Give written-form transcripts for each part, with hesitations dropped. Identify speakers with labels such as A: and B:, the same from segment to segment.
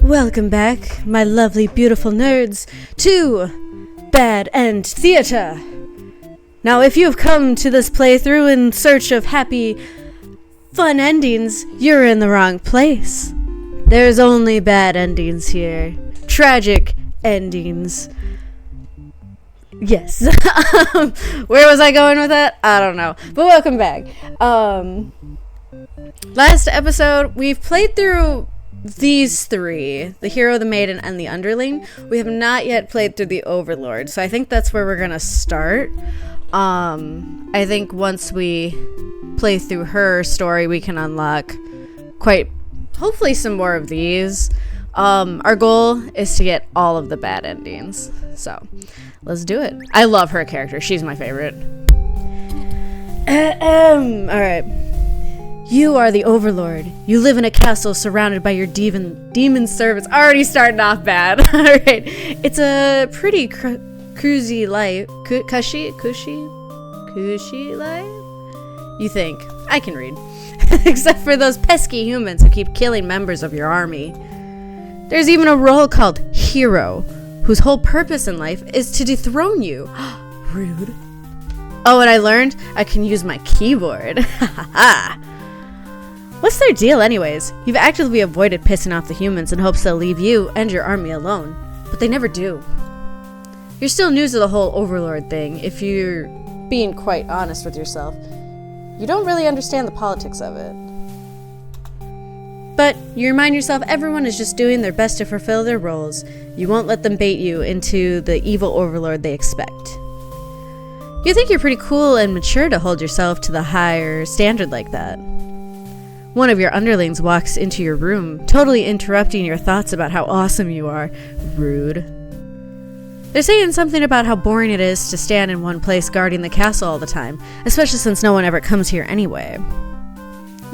A: Welcome back, my lovely, beautiful nerds, to Bad End Theater. Now, if you've come to this playthrough in search of happy, fun endings, you're in the wrong place. There's only bad endings here. Tragic endings. Yes. Where was I going with that? I don't know. But welcome back. Last episode, we've played through these three, the hero, the maiden, and the underling. We have not yet played through the Overlord, so I think that's where we're gonna start. I think once we play through her story, we can unlock hopefully some more of these. Our goal is to get all of the bad endings, so let's do it. I love her character. She's my favorite. Alright. You are the Overlord. You live in a castle surrounded by your demon servants. Already starting off bad. Alright. It's a pretty cruisy life. Cushy life? You think. I can read. Except for those pesky humans who keep killing members of your army. There's even a role called Hero, whose whole purpose in life is to dethrone you. Rude. Oh, and I learned I can use my keyboard. What's their deal anyways? You've actively avoided pissing off the humans in hopes they'll leave you and your army alone, but they never do. You're still new to the whole Overlord thing, if you're being quite honest with yourself. You don't really understand the politics of it. But you remind yourself everyone is just doing their best to fulfill their roles. You won't let them bait you into the evil Overlord they expect. You think you're pretty cool and mature to hold yourself to the higher standard like that. One of your underlings walks into your room, totally interrupting your thoughts about how awesome you are. Rude. They're saying something about how boring it is to stand in one place guarding the castle all the time, especially since no one ever comes here anyway.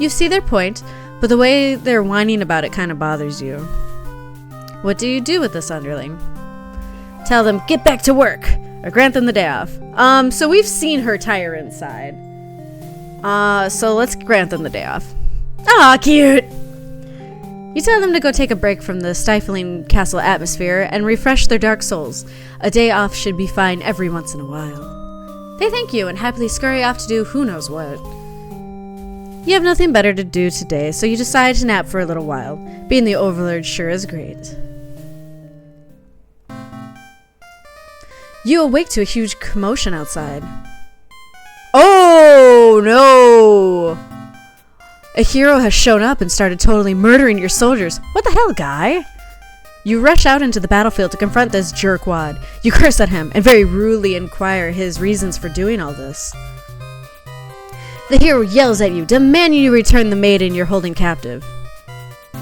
A: You see their point, but the way they're whining about it kind of bothers you. What do you do with this underling? Tell them, get back to work, or grant them the day off. So we've seen her tyrant side. So let's grant them the day off. Aw, cute! You tell them to go take a break from the stifling castle atmosphere and refresh their dark souls. A day off should be fine every once in a while. They thank you and happily scurry off to do who knows what. You have nothing better to do today, so you decide to nap for a little while. Being the Overlord sure is great. You awake to a huge commotion outside. Oh no! A hero has shown up and started totally murdering your soldiers. What the hell, guy? You rush out into the battlefield to confront this jerkwad. You curse at him and very rudely inquire his reasons for doing all this. The hero yells at you, demanding you return the maiden you're holding captive.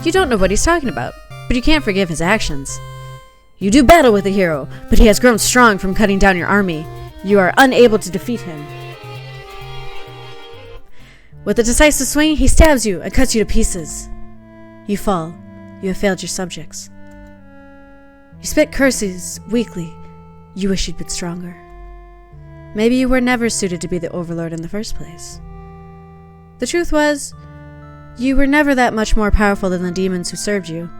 A: You don't know what he's talking about, but you can't forgive his actions. You do battle with the hero, but he has grown strong from cutting down your army. You are unable to defeat him. With a decisive swing, he stabs you and cuts you to pieces. You fall. You have failed your subjects. You spit curses weakly. You wish you'd been stronger. Maybe you were never suited to be the Overlord in the first place. The truth was, you were never that much more powerful than the demons who served you.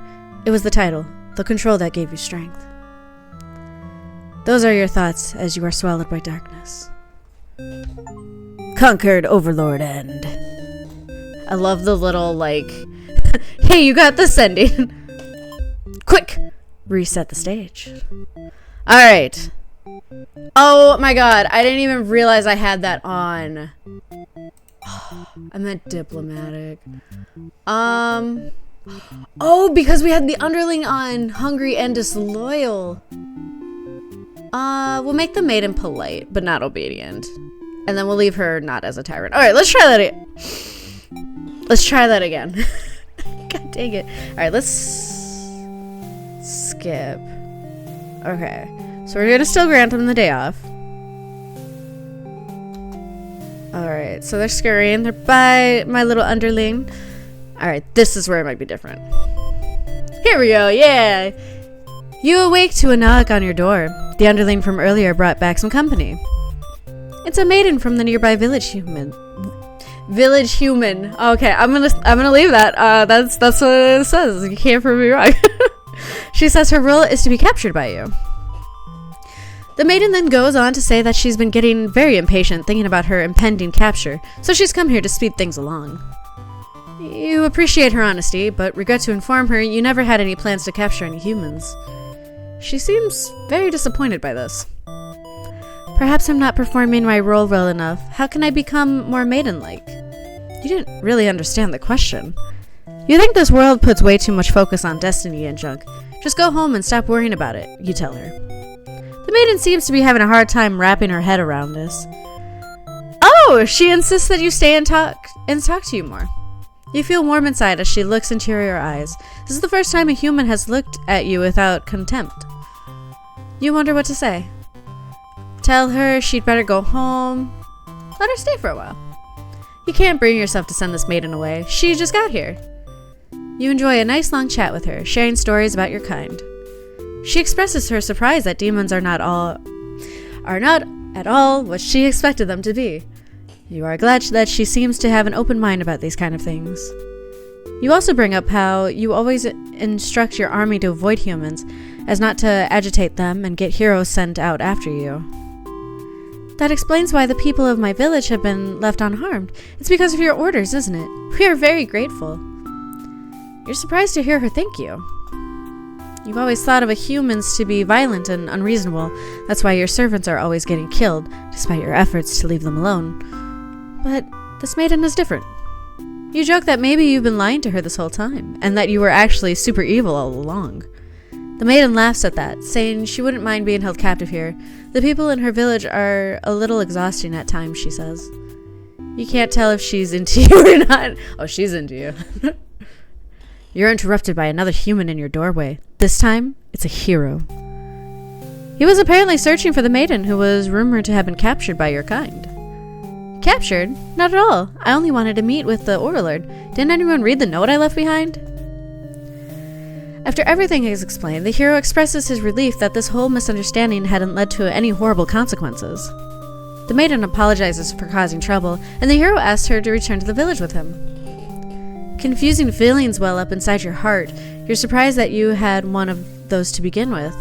A: It was the title, the control that gave you strength. Those are your thoughts as you are swallowed by darkness. Conquered Overlord End. I love the little, hey, you got this ending. Quick! Reset the stage. Alright. Oh my god, I didn't even realize I had that on. I meant diplomatic. Oh, because we had the underling on hungry and disloyal. We'll make the maiden polite, but not obedient. And then we'll leave her not as a tyrant. Alright, let's try that again. Let's try that again. God dang it. Alright, let's skip. Okay. So we're gonna still grant them the day off. Alright, so they're scurrying. They're by my little underling. Alright, this is where it might be different. Here we go, yeah! You awake to a knock on your door. The underling from earlier brought back some company. It's a maiden from the nearby village human. Village human. Okay, I'm gonna leave that. That's what it says. You can't prove me wrong. She says her role is to be captured by you. The maiden then goes on to say that she's been getting very impatient thinking about her impending capture, so she's come here to speed things along. You appreciate her honesty, but regret to inform her you never had any plans to capture any humans. She seems very disappointed by this. Perhaps I'm not performing my role well enough. How can I become more maiden-like? You didn't really understand the question. You think this world puts way too much focus on destiny and junk. Just go home and stop worrying about it, you tell her. The maiden seems to be having a hard time wrapping her head around this. Oh, she insists that you stay and talk to you more. You feel warm inside as she looks into your eyes. This is the first time a human has looked at you without contempt. You wonder what to say. Tell her she'd better go home. Let her stay for a while. You can't bring yourself to send this maiden away. She just got here. You enjoy a nice long chat with her, sharing stories about your kind. She expresses her surprise that demons are not at all what she expected them to be. You are glad that she seems to have an open mind about these kind of things. You also bring up how you always instruct your army to avoid humans, as not to agitate them and get heroes sent out after you. That explains why the people of my village have been left unharmed. It's because of your orders, isn't it? We are very grateful. You're surprised to hear her thank you. You've always thought of humans to be violent and unreasonable. That's why your servants are always getting killed, despite your efforts to leave them alone. But this maiden is different. You joke that maybe you've been lying to her this whole time, and that you were actually super evil all along. The maiden laughs at that, saying she wouldn't mind being held captive here. The people in her village are a little exhausting at times, she says. You can't tell if she's into you or not. Oh, she's into you. You're interrupted by another human in your doorway. This time, it's a hero. He was apparently searching for the maiden who was rumored to have been captured by your kind. Captured? Not at all. I only wanted to meet with the Overlord. Didn't anyone read the note I left behind? After everything is explained, the hero expresses his relief that this whole misunderstanding hadn't led to any horrible consequences. The maiden apologizes for causing trouble, and the hero asks her to return to the village with him. Confusing feelings well up inside your heart. You're surprised that you had one of those to begin with.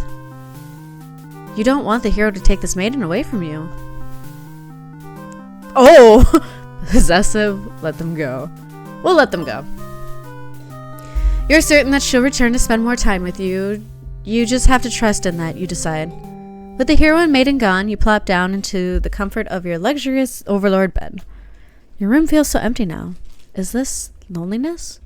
A: You don't want the hero to take this maiden away from you. Oh! Possessive, let them go. We'll let them go. You're certain that she'll return to spend more time with you. You just have to trust in that, you decide. With the hero and maiden gone, you plop down into the comfort of your luxurious Overlord bed. Your room feels so empty now. Is this loneliness?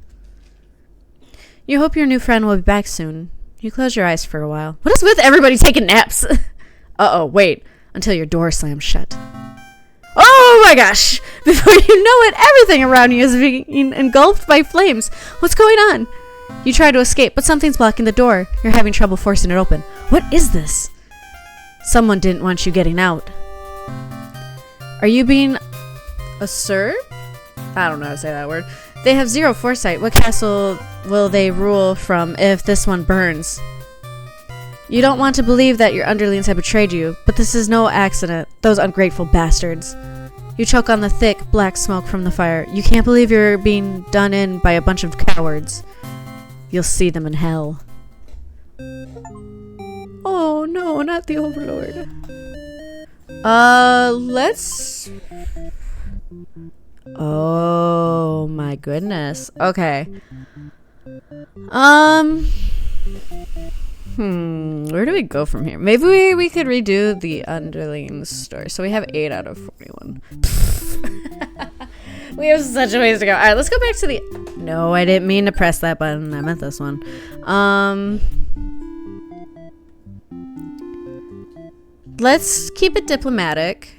A: You hope your new friend will be back soon. You close your eyes for a while. What is with everybody taking naps? Uh-oh, wait. Until your door slams shut. Oh my gosh! Before you know it, everything around you is being engulfed by flames. What's going on? You try to escape, but something's blocking the door. You're having trouble forcing it open. What is this? Someone didn't want you getting out. Are you being assured? I don't know how to say that word. They have zero foresight. What castle will they rule from if this one burns? You don't want to believe that your underlings have betrayed you, but this is no accident. Those ungrateful bastards. You choke on the thick, black smoke from the fire. You can't believe you're being done in by a bunch of cowards. You'll see them in hell. Oh no, not the Overlord. Let's... Oh my goodness. Okay. Where do we go from here? Maybe we could redo the underlings story. So we have 8 out of 41. We have such a ways to go. Alright, let's go back to the... No, I didn't mean to press that button. I meant this one. Let's keep it diplomatic.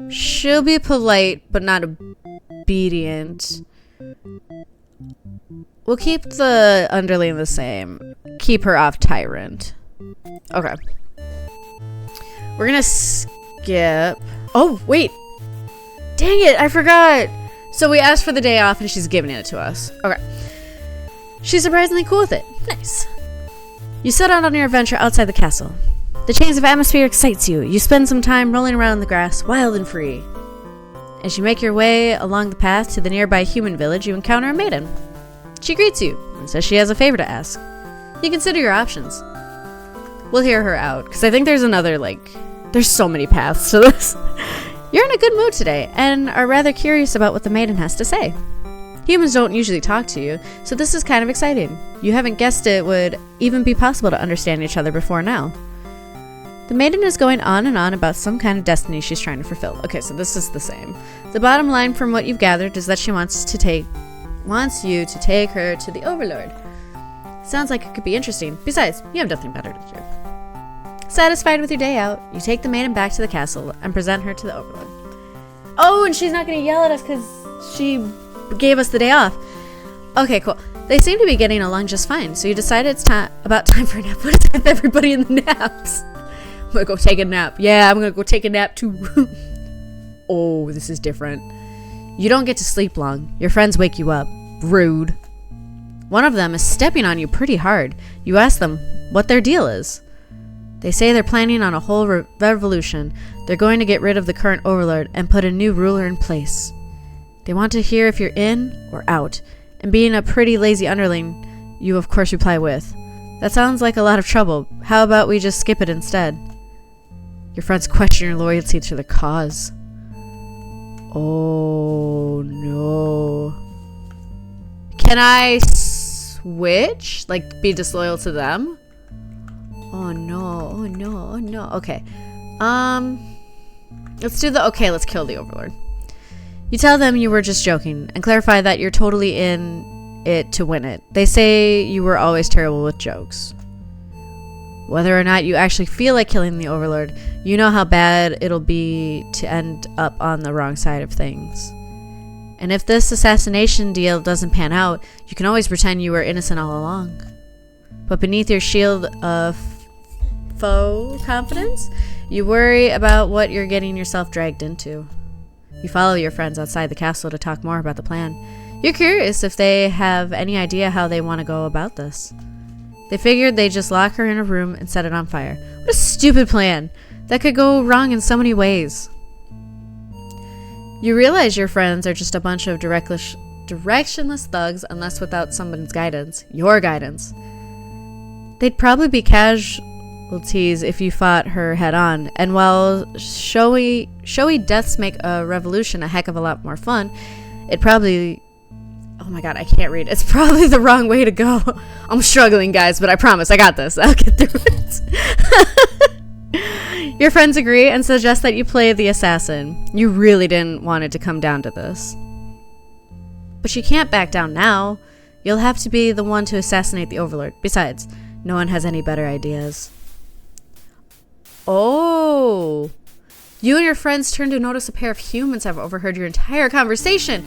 A: She'll be polite, but not obedient. We'll keep the underling the same. Keep her off tyrant. Okay. We're gonna skip... Oh, wait! Dang it, I forgot! So we asked for the day off and she's giving it to us. Okay. She's surprisingly cool with it. Nice. You set out on your adventure outside the castle. The change of atmosphere excites you. You spend some time rolling around in the grass, wild and free. As you make your way along the path to the nearby human village, you encounter a maiden. She greets you and says she has a favor to ask. You consider your options. We'll hear her out, because I think there's another, there's so many paths to this. You're in a good mood today, and are rather curious about what the maiden has to say. Humans don't usually talk to you, so this is kind of exciting. You haven't guessed it would even be possible to understand each other before now. The maiden is going on and on about some kind of destiny she's trying to fulfill. Okay, so this is the same. The bottom line from what you've gathered is that she wants you to take her to the Overlord. Sounds like it could be interesting. Besides, you have nothing better to do. Satisfied with your day out, you take the maiden back to the castle and present her to the Overlord. Oh, and she's not going to yell at us because she gave us the day off. Okay, cool. They seem to be getting along just fine, so you decide it's about time for a nap. What is with everybody in the naps? I'm going to go take a nap. Yeah, I'm going to go take a nap too. Oh, this is different. You don't get to sleep long. Your friends wake you up. Rude. One of them is stepping on you pretty hard. You ask them what their deal is. They say they're planning on a whole revolution. They're going to get rid of the current overlord and put a new ruler in place. They want to hear if you're in or out. And being a pretty lazy underling, you of course reply with, "That sounds like a lot of trouble. How about we just skip it instead?" Your friends question your loyalty to the cause. Oh no. Can I switch? Be disloyal to them? Oh no, oh no, oh no. Okay. Let's kill the Overlord. You tell them you were just joking and clarify that you're totally in it to win it. They say you were always terrible with jokes. Whether or not you actually feel like killing the Overlord, you know how bad it'll be to end up on the wrong side of things. And if this assassination deal doesn't pan out, you can always pretend you were innocent all along. But beneath your shield of faux confidence, you worry about what you're getting yourself dragged into. You follow your friends outside the castle to talk more about the plan. You're curious if they have any idea how they want to go about this. They figured they'd just lock her in a room and set it on fire. What a stupid plan! That could go wrong in so many ways. You realize your friends are just a bunch of directionless thugs unless without someone's guidance. Your guidance. They'd probably be casualties if you fought her head on, and while showy deaths make a revolution a heck of a lot more fun, it probably... Oh my god, I can't read. It's probably the wrong way to go. I'm struggling, guys, but I promise I got this. I'll get through it. Your friends agree and suggest that you play the assassin. You really didn't want it to come down to this. But you can't back down now. You'll have to be the one to assassinate the Overlord. Besides, no one has any better ideas. Oh. You and your friends turn to notice a pair of humans have overheard your entire conversation.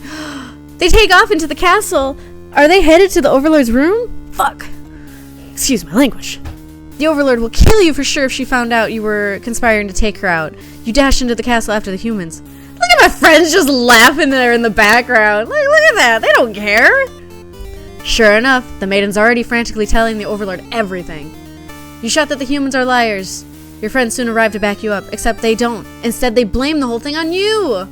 A: They take off into the castle. Are they headed to the Overlord's room? Fuck. Excuse my language. The Overlord will kill you for sure if she found out you were conspiring to take her out. You dash into the castle after the humans. Look at my friends just laughing there in the background. Look at that. They don't care. Sure enough, the maiden's already frantically telling the Overlord everything. You shout that the humans are liars. Your friends soon arrive to back you up, except they don't. Instead, they blame the whole thing on you.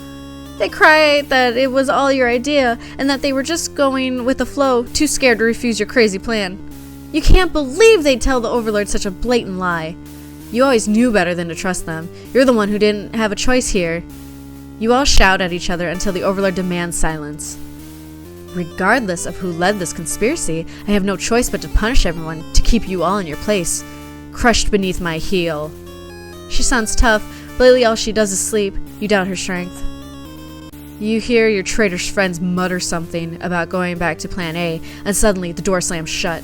A: They cry that it was all your idea, and that they were just going with the flow, too scared to refuse your crazy plan. You can't believe they'd tell the Overlord such a blatant lie. You always knew better than to trust them. You're the one who didn't have a choice here. You all shout at each other until the Overlord demands silence. Regardless of who led this conspiracy, I have no choice but to punish everyone, to keep you all in your place, crushed beneath my heel. She sounds tough, but lately all she does is sleep. You doubt her strength. You hear your traitor's friends mutter something about going back to Plan A, and suddenly the door slams shut.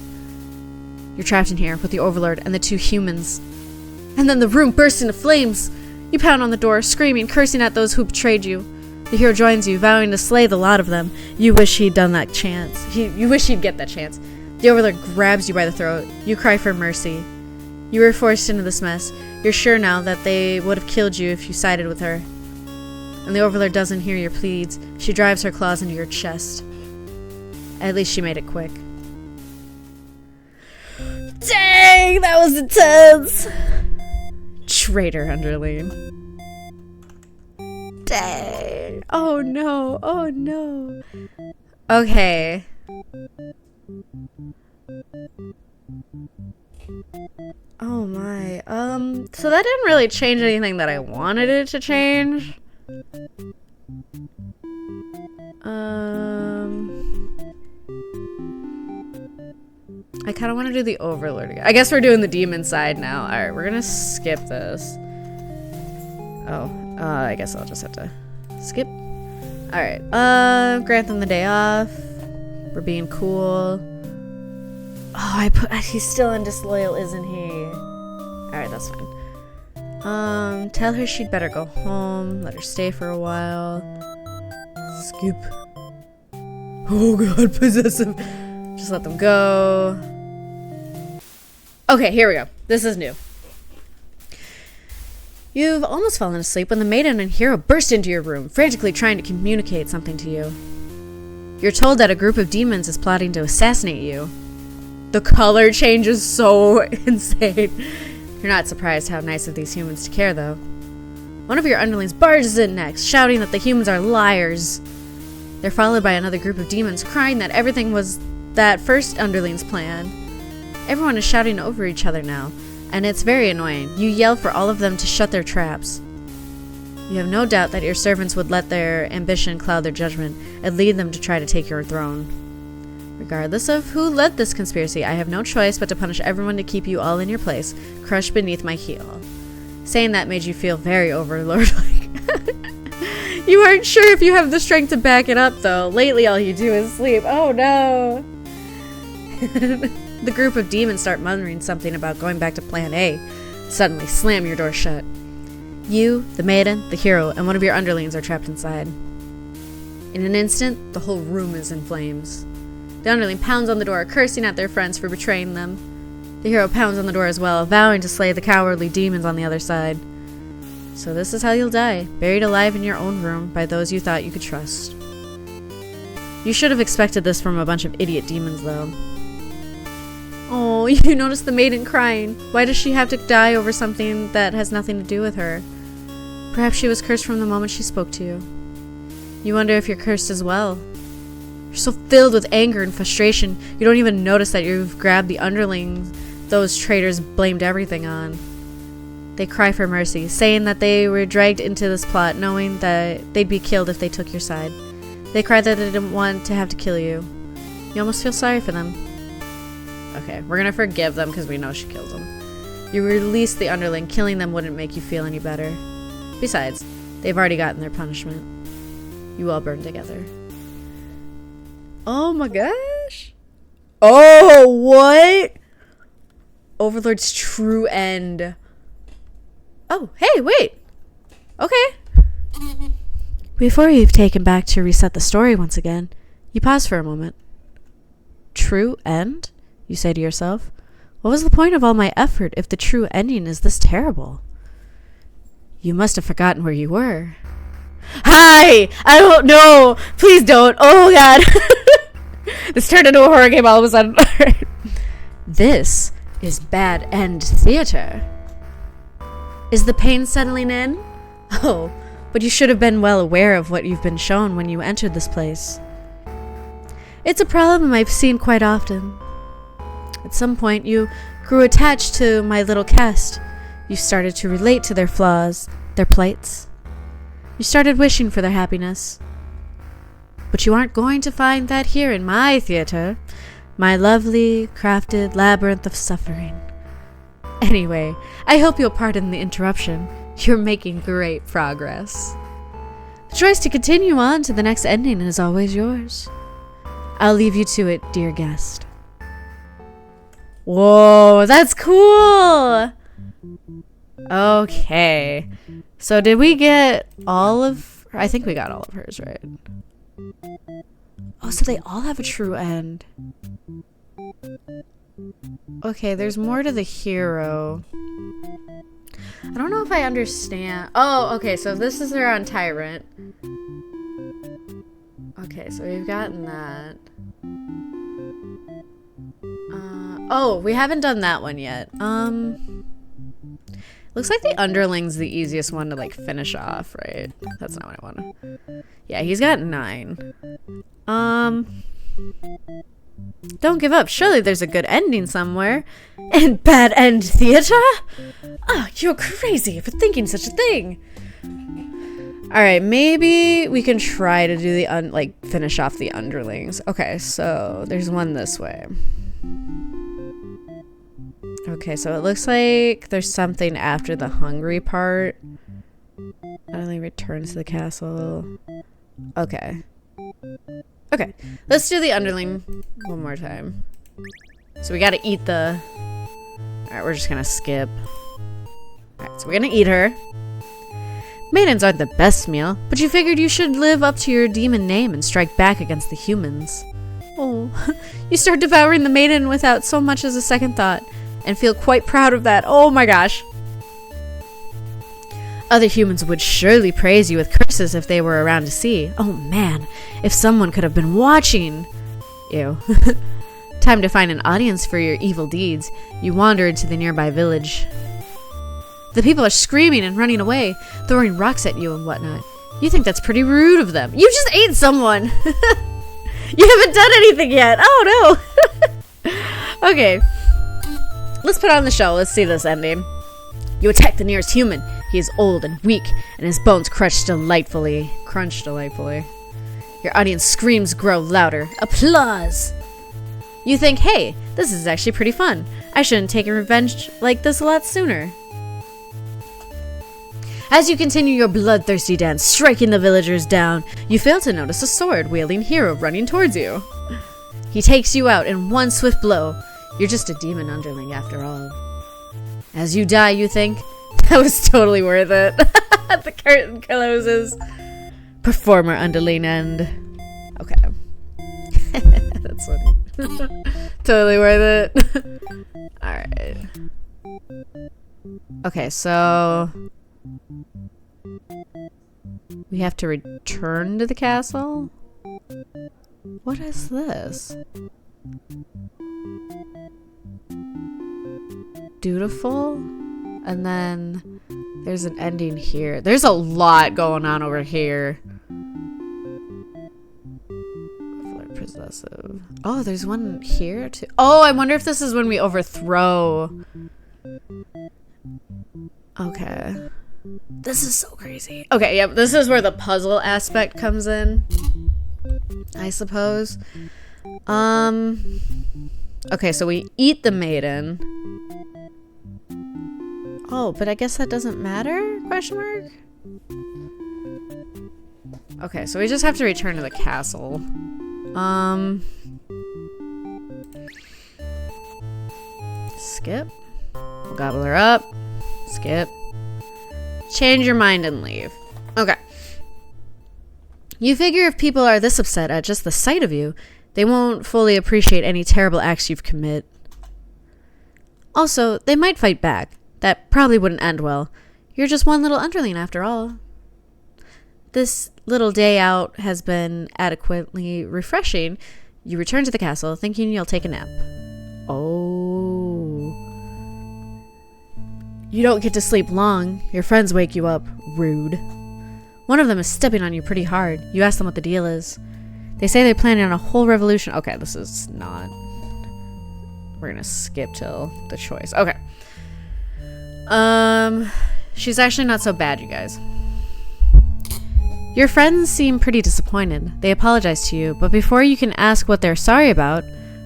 A: You're trapped in here with the Overlord and the two humans. And then the room bursts into flames. You pound on the door, screaming, cursing at those who betrayed you. The hero joins you, vowing to slay the lot of them. You wish he'd done that chance. You wish he'd get that chance. The Overlord grabs you by the throat. You cry for mercy. You were forced into this mess. You're sure now that they would have killed you if you sided with her. And the Overlord doesn't hear your pleads. She drives her claws into your chest. At least she made it quick. Dang, that was intense! Traitor underling. Dang. Oh no, oh no. Okay. so that didn't really change anything that I wanted it to change. I kind of want to do the Overlord again. I guess we're doing the demon side now. Alright, we're gonna skip this. Oh, I guess I'll just have to skip. Alright, grant them the day off. We're being cool. Oh, he's still undisloyal, isn't he? Alright, that's fine. Tell her she'd better go home. Let her stay for a while. Skip. Oh god, possessive. Just let them go. Okay, here we go. This is new. You've almost fallen asleep when the maiden and hero burst into your room, frantically trying to communicate something to you. You're told that a group of demons is plotting to assassinate you. The color change is so insane. You're not surprised how nice of these humans to care, though. One of your underlings barges in next, shouting that the humans are liars. They're followed by another group of demons, crying that everything was that first underling's plan. Everyone is shouting over each other now, and it's very annoying. You yell for all of them to shut their traps. You have no doubt that your servants would let their ambition cloud their judgment and lead them to try to take your throne. Regardless of who led this conspiracy, I have no choice but to punish everyone to keep you all in your place, crushed beneath my heel. Saying that made you feel very Overlord-like. You aren't sure if you have the strength to back it up, though. Lately, all you do is sleep. Oh, no. The group of demons start muttering something about going back to Plan A. Suddenly, slam your door shut. You, the maiden, the hero, and one of your underlings are trapped inside. In an instant, the whole room is in flames. The underling pounds on the door, cursing at their friends for betraying them. The hero pounds on the door as well, vowing to slay the cowardly demons on the other side. So this is how you'll die, buried alive in your own room by those you thought you could trust. You should have expected this from a bunch of idiot demons, though. Oh, you noticed the maiden crying. Why does she have to die over something that has nothing to do with her? Perhaps she was cursed from the moment she spoke to you. You wonder if you're cursed as well. You're so filled with anger and frustration, you don't even notice that you've grabbed the underlings those traitors blamed everything on. They cry for mercy, saying that they were dragged into this plot knowing that they'd be killed if they took your side. They cry that they didn't want to have to kill you. You almost feel sorry for them. Okay, we're gonna forgive them because we know she killed them. You released the underling. Killing them wouldn't make you feel any better. Besides, they've already gotten their punishment. You all burn together. Oh my gosh. Oh, what? Overlord's true end. Oh, hey, wait. Okay. Before you've taken back to reset the story once again, you pause for a moment. True end? You say to yourself. What was the point of all my effort if the true ending is this terrible? You must have forgotten where you were. Hi! I don't know! Please don't! Oh god! This turned into a horror game all of a sudden. This is Bad End Theater. Is the pain settling in? Oh, but you should have been well aware of what you've been shown when you entered this place. It's a problem I've seen quite often. At some point, you grew attached to my little cast. You started to relate to their flaws, their plights. You started wishing for their happiness. But you aren't going to find that here in my theater, my lovely, crafted labyrinth of suffering. Anyway, I hope you'll pardon the interruption. You're making great progress. The choice to continue on to the next ending is always yours. I'll leave you to it, dear guest. Whoa, that's cool! Okay. So did we get all of... I think we got all of hers, right? Oh, so they all have a true end. Okay, there's more to the hero. I don't know if I understand. Oh, okay, so this is their on Tyrant. Okay, so we've gotten that. Oh, we haven't done that one yet. Looks like the underling's the easiest one to, like, finish off, right? That's not what I want. Yeah, he's got 9. Don't give up. Surely there's a good ending somewhere. And bad end theater? Oh, you're crazy for thinking such a thing. Alright, maybe we can try to do the finish off the underlings. Okay, so there's one this way. Okay, so it looks like there's something after the hungry part. Finally returns to the castle. Okay. Okay, let's do the underling one more time. So we gotta eat the... Alright, we're just gonna skip. Alright, so we're gonna eat her. Maidens aren't the best meal, but you figured you should live up to your demon name and strike back against the humans. Oh, you start devouring the maiden without so much as a second thought, and feel quite proud of that. Oh my gosh. Other humans would surely praise you with curses if they were around to see. Oh man, if someone could have been watching. Ew. Time to find an audience for your evil deeds. You wander into the nearby village. The people are screaming and running away, throwing rocks at you and whatnot. You think that's pretty rude of them. You just ate someone! You haven't done anything yet! Oh no! Okay. Let's put on the show. Let's see this ending. You attack the nearest human. He is old and weak, and his bones crunch delightfully. Your audience screams grow louder. Applause! You think, hey, this is actually pretty fun. I should have taken revenge like this a lot sooner. As you continue your bloodthirsty dance, striking the villagers down, you fail to notice a sword-wielding hero running towards you. He takes you out in one swift blow. You're just a demon underling after all. As you die, you think, that was totally worth it. The curtain closes. Performer underling end. Okay. That's funny. Totally worth it. Alright. Okay, so... we have to return to the castle? What is this? Dutiful? And then there's an ending here. There's a lot going on over here. Possessive. Oh, there's one here too. Oh, I wonder if this is when we overthrow. Okay. This is so crazy. Okay, yep, this is where the puzzle aspect comes in, I suppose. Okay, so we eat the maiden. Oh, but I guess that doesn't matter? Question mark? Okay, so we just have to return to the castle. Skip. We'll gobble her up. Skip. Change your mind and leave. Okay. You figure if people are this upset at just the sight of you, they won't fully appreciate any terrible acts you've committed. Also, they might fight back. That probably wouldn't end well. You're just one little underling after all. This little day out has been adequately refreshing. You return to the castle, thinking you'll take a nap. Oh. You don't get to sleep long. Your friends wake you up. Rude. One of them is stepping on you pretty hard. You ask them what the deal is. They say they're planning on a whole revolution. Okay, this is not... We're gonna skip till the choice. Okay. She's actually not so bad, you guys. Your friends seem pretty disappointed. They apologize to you, but before you can ask what they're sorry about,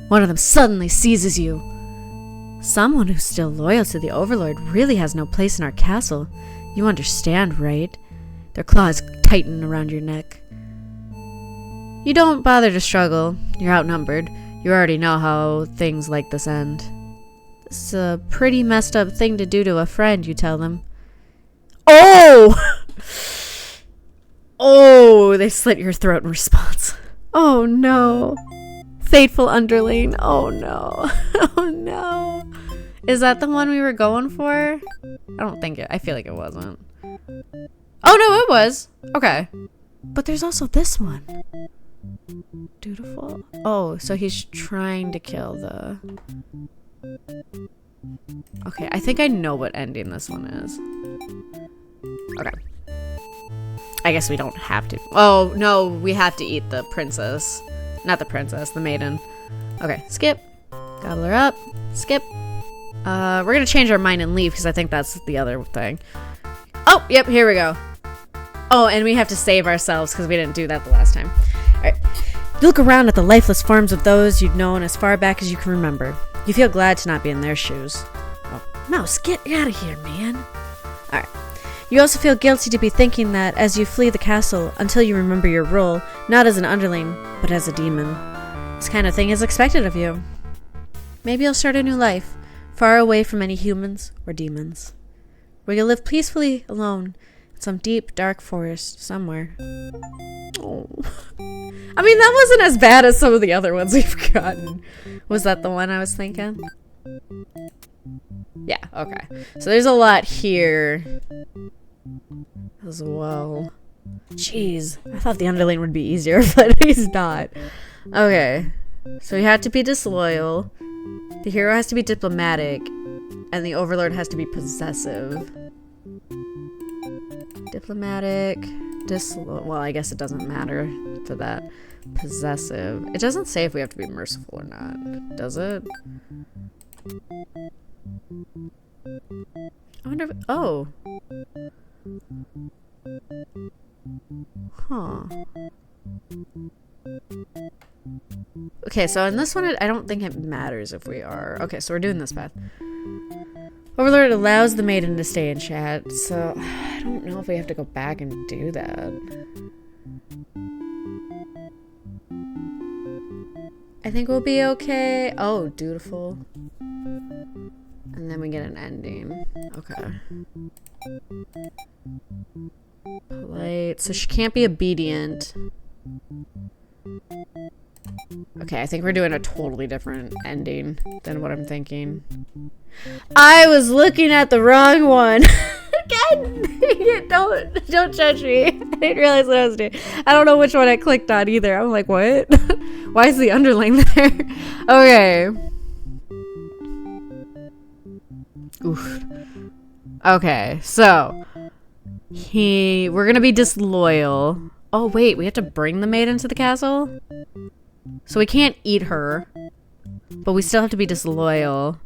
A: one of them suddenly seizes you. Someone who's still loyal to the Overlord really has no place in our castle. You understand, right? Their claws tighten around your neck. You don't bother to struggle. You're outnumbered. You already know how things like this end. This is a pretty messed up thing to do to a friend, you tell them. Oh! Oh, they slit your throat in response. Oh no. Fateful underling. Oh no. Oh no. Is that the one we were going for? I don't think it. I feel like it wasn't. Oh no, it was. Okay. But there's also this one. Dutiful. Oh, so he's trying to kill the... Okay, I think I know what ending this one is. Okay. I guess we don't have to. Oh, no, we have to eat the princess. Not the princess, the maiden. Okay, skip. Gobble her up. Skip. We're gonna change our mind and leave because I think that's the other thing. Oh, yep, here we go. Oh, and we have to save ourselves because we didn't do that the last time. Alright. You look around at the lifeless forms of those you've known as far back as you can remember. You feel glad to not be in their shoes. Oh, Mouse, get out of here, man. Alright. You also feel guilty to be thinking that as you flee the castle until you remember your role, not as an underling, but as a demon. This kind of thing is expected of you. Maybe you'll start a new life, far away from any humans or demons, where you'll live peacefully alone in some deep, dark forest somewhere. Oh. I mean, that wasn't as bad as some of the other ones we've gotten. Was that the one I was thinking? Yeah, okay. So there's a lot here as well. Jeez, I thought the underling would be easier, but he's not. Okay, so you have to be disloyal. The hero has to be diplomatic. And the overlord has to be possessive. Diplomatic, well, I guess it doesn't matter for that. Possessive. It doesn't say if we have to be merciful or not, does it? I wonder if, oh. Huh. Okay, so in this one, I don't think it matters if we are. Okay, so we're doing this path. Overlord allows the maiden to stay in chat, so I don't know if we have to go back and do that. I think we'll be okay. Oh, dutiful. And then we get an ending. Okay. Polite. So she can't be obedient. Okay, I think we're doing a totally different ending than what I'm thinking. I was looking at the wrong one. God, don't judge me. I didn't realize what I was doing. I don't know which one I clicked on either. I'm like, what? Why is the underling there? Okay. Oof. Okay, so we're gonna be disloyal. Oh wait, we have to bring the maiden to the castle? So we can't eat her, but we still have to be disloyal.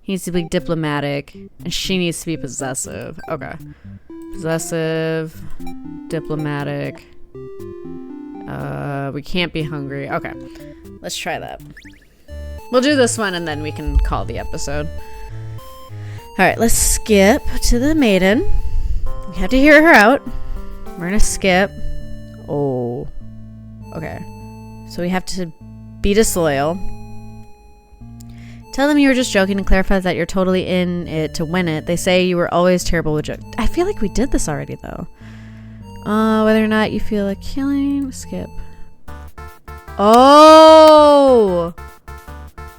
A: He needs to be diplomatic, and she needs to be possessive. Okay. Possessive, diplomatic. We can't be hungry. Okay. Let's try that. We'll do this one, and then we can call the episode. Alright, let's skip to the maiden. We have to hear her out. We're gonna skip. Oh. Okay. So we have to be disloyal. Tell them you were just joking and clarify that you're totally in it to win it. They say you were always terrible with jokes. I feel like we did this already, though. Whether or not you feel like killing, skip. Oh!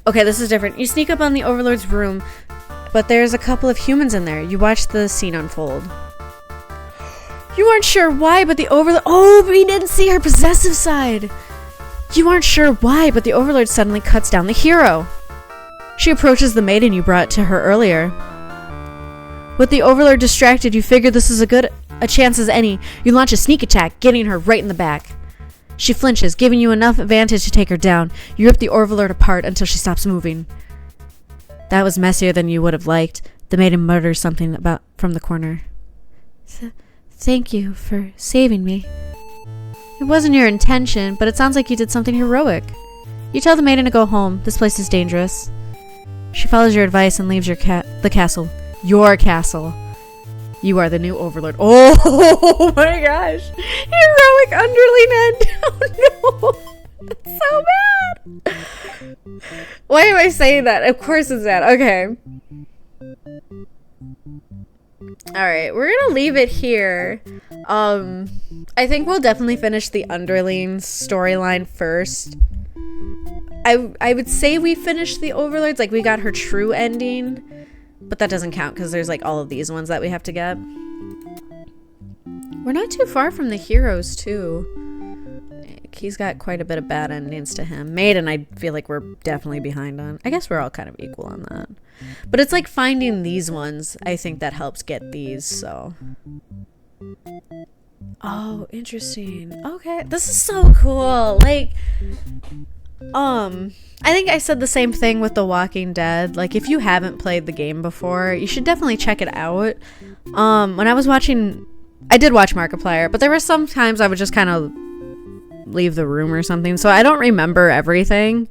A: Okay, this is different. You sneak up on the Overlord's room, but there's a couple of humans in there. You watch the scene unfold. You aren't sure why, but the Overlord... Oh, we didn't see her possessive side! You aren't sure why, but the Overlord suddenly cuts down the hero. She approaches the maiden you brought to her earlier. With the Overlord distracted, you figure this is a chance as any. You launch a sneak attack, getting her right in the back. She flinches, giving you enough advantage to take her down. You rip the Overlord apart until she stops moving. That was messier than you would have liked. The maiden mutters something from the corner. Thank you for saving me. It wasn't your intention, but it sounds like you did something heroic. You tell the maiden to go home. This place is dangerous. She follows your advice and leaves the castle. Your castle. You are the new Overlord. Oh my gosh. Heroic underling end. Oh no. It's so bad. Why am I saying that? Of course it's bad. Okay. Alright, we're gonna leave it here. I think we'll definitely finish the underling storyline first. I would say we finished the Overlords, like we got her true ending, but that doesn't count because there's like all of these ones that we have to get. We're not too far from the heroes too. He's got quite a bit of bad endings to him. Maiden, I feel like we're definitely behind on. I guess we're all kind of equal on that. But it's like finding these ones, I think that helps get these, so. Oh, interesting. Okay, this is so cool. Like, I think I said the same thing with The Walking Dead. Like, if you haven't played the game before, you should definitely check it out. When I was watching, I did watch Markiplier, but there were some times I would just kind of leave the room or something, so I don't remember everything.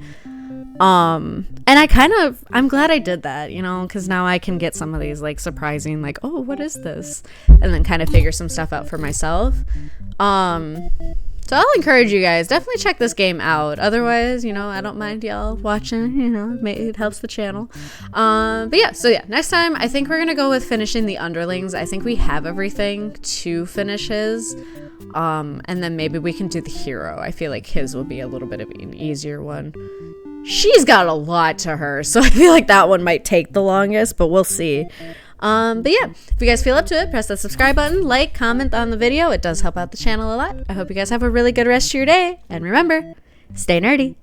A: And I'm glad I did that, you know, because now I can get some of these, like, surprising, like, oh, what is this? And then kind of figure some stuff out for myself. So I'll encourage you guys, definitely check this game out. Otherwise, you know, I don't mind y'all watching, you know, it helps the channel. But yeah, so yeah, next time I think we're going to go with finishing the Underlings. I think we have everything to finish his. And then maybe we can do the hero. I feel like his will be a little bit of an easier one. She's got a lot to her, so I feel like that one might take the longest, but we'll see. But yeah, if you guys feel up to it, press that subscribe button, like, comment on the video. It does help out the channel a lot. I hope you guys have a really good rest of your day. And remember, stay nerdy.